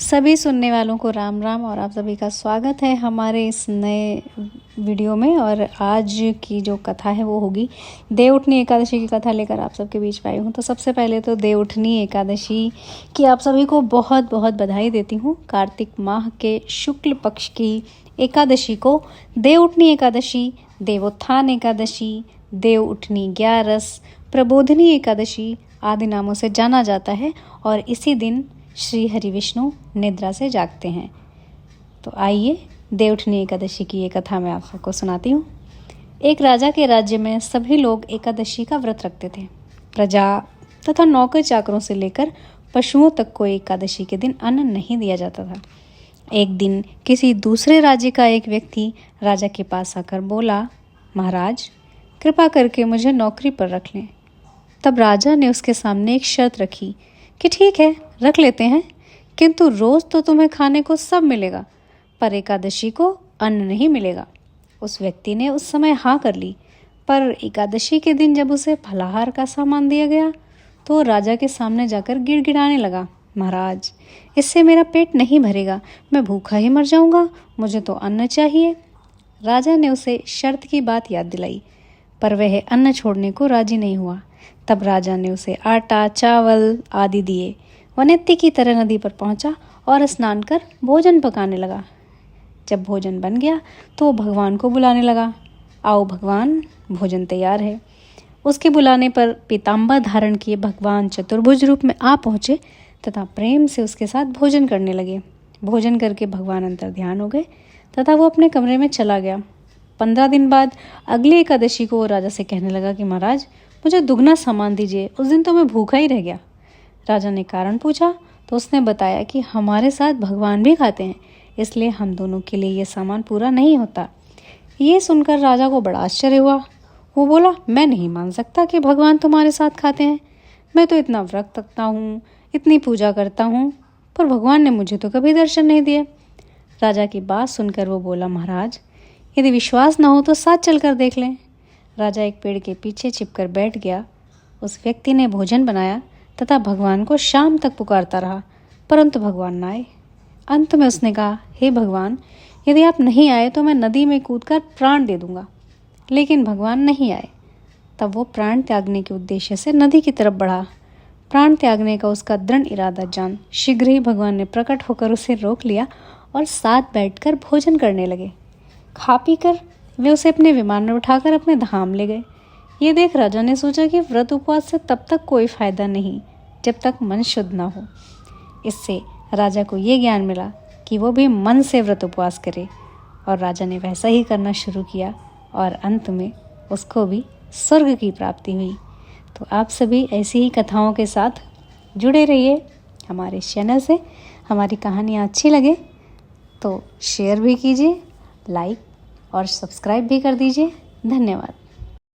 सभी सुनने वालों को राम राम और आप सभी का स्वागत है हमारे इस नए वीडियो में। और आज की जो कथा है वो होगी देवउठनी एकादशी की कथा लेकर आप सबके बीच में आई हूँ। तो सबसे पहले तो देवउठनी एकादशी की आप सभी को बहुत बहुत बधाई देती हूँ। कार्तिक माह के शुक्ल पक्ष की एकादशी को देवउठनी एकादशी, देवोत्थान एकादशी, देवउठनी ग्यारस, प्रबोधिनी एकादशी आदि नामों से जाना जाता है। और इसी दिन श्री हरि विष्णु निद्रा से जागते हैं। तो आइए देवउठनी एकादशी की ये कथा मैं आप सबको सुनाती हूँ। एक राजा के राज्य में सभी लोग एकादशी का व्रत रखते थे। प्रजा तथा नौकर चाकरों से लेकर पशुओं तक को एकादशी के दिन अन्न नहीं दिया जाता था। एक दिन किसी दूसरे राज्य का एक व्यक्ति राजा के पास आकर बोला, महाराज कृपा करके मुझे नौकरी पर रख लें। तब राजा ने उसके सामने एक शर्त रखी कि ठीक है रख लेते हैं, किंतु रोज तो तुम्हें खाने को सब मिलेगा पर एकादशी को अन्न नहीं मिलेगा। उस व्यक्ति ने उस समय हाँ कर ली, पर एकादशी के दिन जब उसे फलाहार का सामान दिया गया तो राजा के सामने जाकर गिड़गिड़ाने लगा, महाराज इससे मेरा पेट नहीं भरेगा, मैं भूखा ही मर जाऊंगा, मुझे तो अन्न चाहिए। राजा ने उसे शर्त की बात याद दिलाई, पर वह अन्न छोड़ने को राजी नहीं हुआ। तब राजा ने उसे आटा, चावल आदि दिए। वह नित्य की तरह नदी पर पहुंचा और स्नान कर भोजन पकाने लगा। जब भोजन बन गया तो भगवान को बुलाने लगा, आओ भगवान भोजन तैयार है। उसके बुलाने पर पीताम्बर धारण किए भगवान चतुर्भुज रूप में आ पहुँचे तथा प्रेम से उसके साथ भोजन करने लगे। भोजन करके भगवान अंतर ध्यान हो गए तथा वो अपने कमरे में चला गया। 15 दिन बाद अगली एकादशी को वो राजा से कहने लगा कि महाराज मुझे दुगना सामान दीजिए, उस दिन तो मैं भूखा ही रह गया। राजा ने कारण पूछा तो उसने बताया कि हमारे साथ भगवान भी खाते हैं, इसलिए हम दोनों के लिए ये सामान पूरा नहीं होता। ये सुनकर राजा को बड़ा आश्चर्य हुआ। वो बोला, मैं नहीं मान सकता कि भगवान तुम्हारे साथ खाते हैं। मैं तो इतना व्रत रखता हूँ, इतनी पूजा करता हूँ, पर भगवान ने मुझे तो कभी दर्शन नहीं दिए। राजा की बात सुनकर वो बोला, महाराज यदि विश्वास न हो तो साथ चलकर देख लें। राजा एक पेड़ के पीछे छिपकर बैठ गया। उस व्यक्ति ने भोजन बनाया तथा भगवान को शाम तक पुकारता रहा, परंतु भगवान न आए। अंत में उसने कहा, हे भगवान यदि आप नहीं आए तो मैं नदी में कूदकर प्राण दे दूंगा। लेकिन भगवान नहीं आए। तब वो प्राण त्यागने के उद्देश्य से नदी की तरफ बढ़ा। प्राण त्यागने का उसका दृढ़ इरादा जान शीघ्र ही भगवान ने प्रकट होकर उसे रोक लिया और साथ बैठकर भोजन करने लगे। खा पी कर वे उसे अपने विमान में उठाकर अपने धाम ले गए। ये देख राजा ने सोचा कि व्रत उपवास से तब तक कोई फायदा नहीं जब तक मन शुद्ध न हो। इससे राजा को ये ज्ञान मिला कि वो भी मन से व्रत उपवास करे, और राजा ने वैसा ही करना शुरू किया और अंत में उसको भी स्वर्ग की प्राप्ति हुई। तो आप सभी ऐसी ही कथाओं के साथ जुड़े रहिए हमारे चैनल से। हमारी कहानियाँ अच्छी लगे तो शेयर भी कीजिए, लाइक और सब्सक्राइब भी कर दीजिए। धन्यवाद।